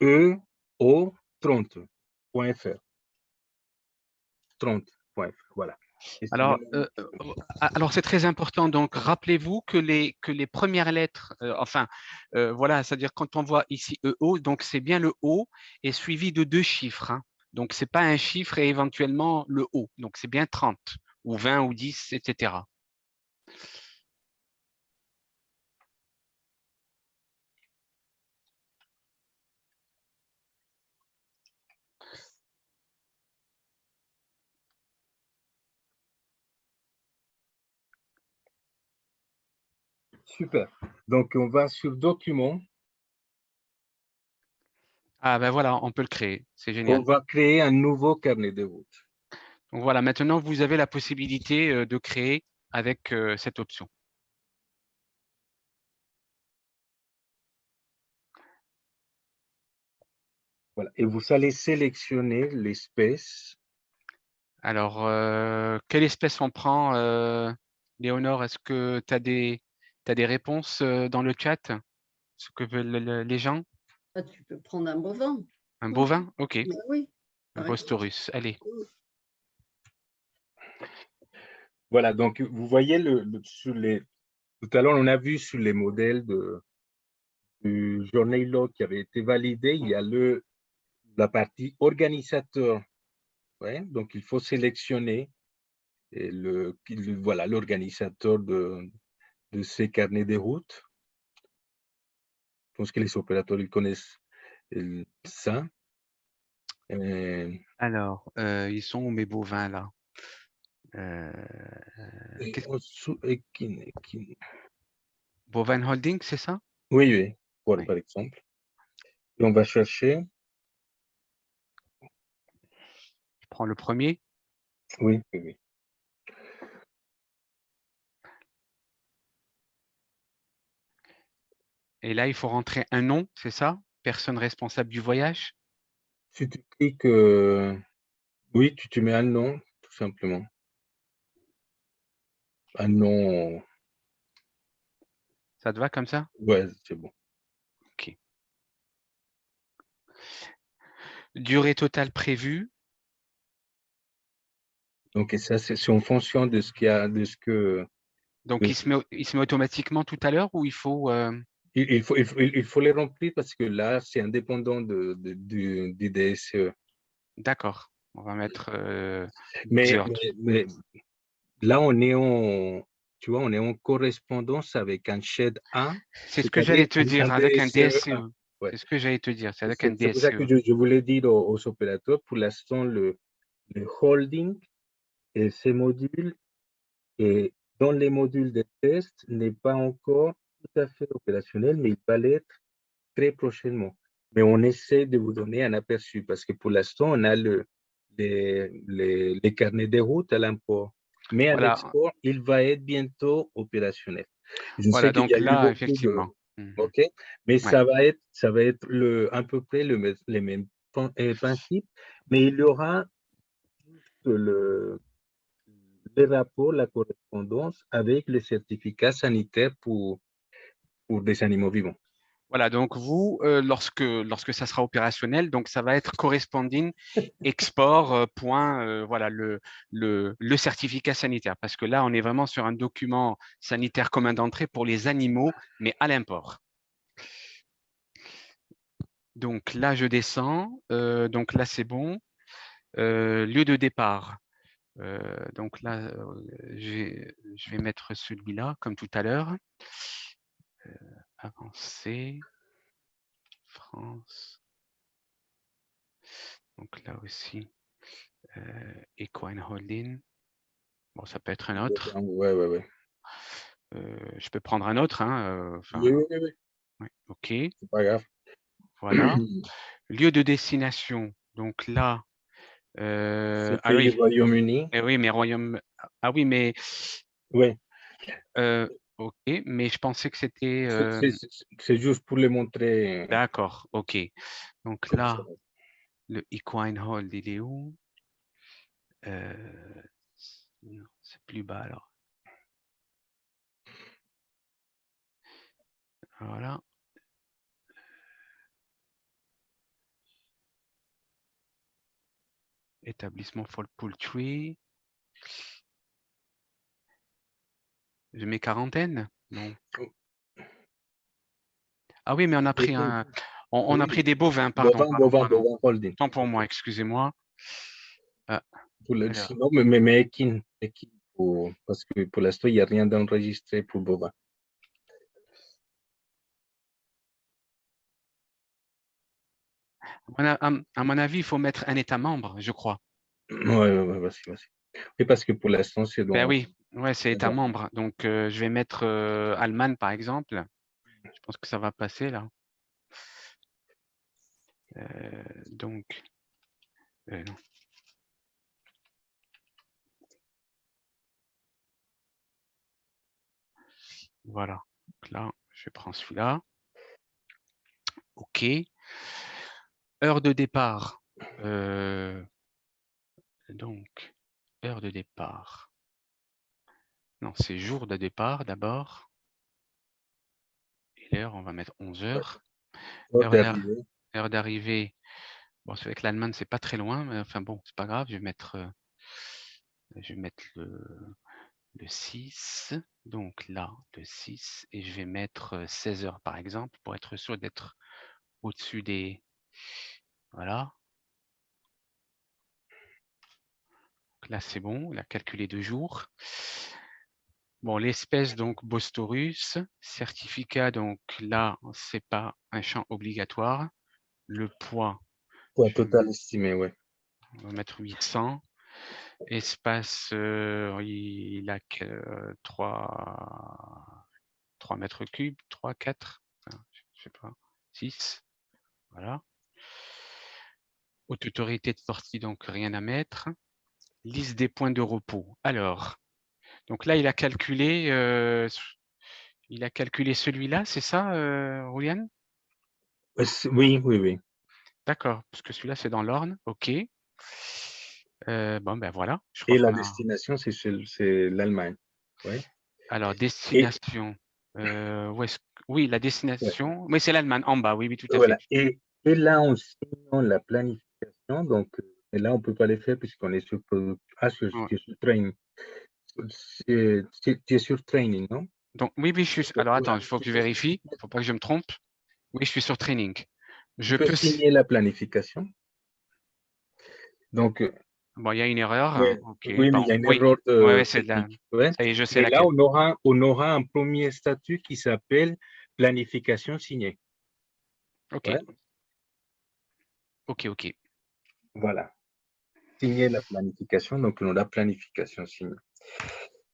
EO30.fr. 30.fr, voilà. Alors, alors c'est très important. Donc, rappelez-vous que les premières lettres, voilà, c'est-à-dire quand on voit ici EO, donc c'est bien le O et suivi de 2 chiffres. Hein. Donc, c'est pas un chiffre et éventuellement le O. Donc, c'est bien 30 ou 20 ou 10, etc. Super. Donc, on va sur Documents. Ah ben voilà, on peut le créer. C'est On génial. va créer un nouveau carnet de route. Donc voilà, maintenant vous avez la possibilité de créer avec cette option. Voilà. Et vous allez sélectionner l'espèce. Alors, quelle espèce on prend, Léonore? Est-ce que tu as des réponses dans le chat? Ce que veulent les gens? Ah, tu peux prendre un bovin. Un bovin? Ok. Bah oui. Un Bostorus. Allez. Voilà, donc vous voyez tout à l'heure, on a vu sur les modèles du journée log qui avait été validé, il y a la partie organisateur. Ouais, donc il faut sélectionner voilà, l'organisateur de ces carnets de route. Je pense que les opérateurs ils connaissent ça. Alors, ils sont où mes bovins là? Bovine Holding, c'est ça? Oui, oui, Oui. par exemple. Et on va chercher. Je prends le premier. Oui, oui, oui. Et là, il faut rentrer un nom, c'est ça? Personne responsable du voyage? Si tu cliques, oui, tu mets un nom, tout simplement. Un nom. Ça te va comme ça? Ouais, c'est bon. Ok. Durée totale prévue. Donc, et ça, c'est en fonction de ce qu'il y a, de ce que. Donc, il se met automatiquement tout à l'heure ou il faut… Il faut les remplir parce que là, c'est indépendant du DSE. D'accord. On va mettre Mais, 10 heures. mais là, tu vois, on est en correspondance avec un SHED 1, C'est ce que c'est-à-dire j'allais te dire, un avec un DSE DSCE. 1. Ouais. C'est ce que j'allais te dire, c'est avec un C'est pour ça que DSCE. je voulais dire aux opérateurs, pour l'instant, le holding et ces modules, et dans les modules de test, n'est pas encore tout à fait opérationnel, mais il va l'être très prochainement. Mais on essaie de vous donner un aperçu parce que pour l'instant, on a les carnets de route à l'import. Mais à Voilà, l'export, il va être bientôt opérationnel. Je sais voilà, qu'il y donc a eu là, beaucoup de. effectivement. Mhm. OK? Mais Ouais. ça va être à peu près les mêmes principes, mais il y aura les rapports, la correspondance avec les certificats sanitaires pour des animaux vivants. Voilà, donc vous, lorsque ça sera opérationnel, donc ça va être corresponding export point, voilà, le certificat sanitaire, parce que là, on est vraiment sur un document sanitaire commun d'entrée pour les animaux, mais à l'import. Donc là, je descends, donc là, c'est bon. Lieu de départ. Donc là, je vais mettre celui-là, comme tout à l'heure. Avancer. France. Donc là aussi, Equine Holding. Bon, ça peut être un autre. Ouais. Je peux prendre un autre. Hein, Oui, oui, oui, oui. ouais, OK. C'est pas grave. Voilà. Lieu de destination. Donc là, C'est ah pays oui, Royaume-Uni. oui, mais Royaume. Ah oui, mais Oui. OK, mais je pensais que c'était. C'est juste pour les montrer D'accord, OK. Donc comme ça. là, le Equine Hold, il est où? Non, c'est plus bas alors. Voilà. Établissement for Poultry. Je mets quarantaine? Non. Ah oui, mais on a pris on a pris des bovins, pardon. Bovin holding. Tant pour moi, excusez-moi. Sinon, mais équine, parce que pour l'instant, il n'y a rien d'enregistré pour bovin. À mon avis, il faut mettre un État membre, je crois. Ouais, vas-y. Oui, parce que pour l'instant, c'est Ben donc. oui, ouais, c'est État membre. Donc, je vais mettre Allemagne, par exemple. Je pense que ça va passer, là. Donc, non. Voilà. Donc là, je prends celui-là. OK. Heure de départ. Donc, heure de départ. Non, c'est jour de départ d'abord. Et l'heure, on va mettre 11 heures. Heure d'arrivée. Bon, c'est vrai que l'Allemagne, c'est pas très loin, mais enfin bon, c'est pas grave. Je vais mettre le 6. Donc là, le 6. Et je vais mettre 16 heures, par exemple, pour être sûr d'être au-dessus des... Voilà. Donc là, c'est bon. Il a calculé 2 jours. Bon, l'espèce, donc, Bostorus. Certificat, donc là, c'est pas un champ obligatoire. Le poids. Poids total estimé, ouais. On va mettre 800. Espace, il a que 3 mètres cubes, 3, 4, je sais pas, 6. Voilà. Haute autorité de sortie, donc rien à mettre. Liste des points de repos. Alors, donc là, il a calculé celui-là, c'est ça, Rouliane? Oui. D'accord, parce que celui-là, c'est dans l'Orne. OK. Bon, ben voilà. Je Et crois la qu'on a... destination, c'est l'Allemagne. Ouais. Alors, destination. Oui, la destination. Oui, c'est l'Allemagne, en bas. Oui, tout à Voilà. fait. Et là, en signant la planification, donc, et là, on ne peut pas les faire puisqu'on est sur sur training. Tu es sur training, non? Donc, oui, je suis... Alors, attends, il faut que je vérifie. Il ne faut pas que je me trompe. Oui, je suis sur training. Je peux signer la planification. Donc, bon, il y a une erreur. ouais, OK. oui, mais Bon, il y a une oui. erreur C'est là. technique. Ouais. Ça y est, je sais Et là, laquelle. on aura un premier statut qui s'appelle planification signée. OK. Ouais. OK. Voilà. Signer la planification, donc on a planification signée.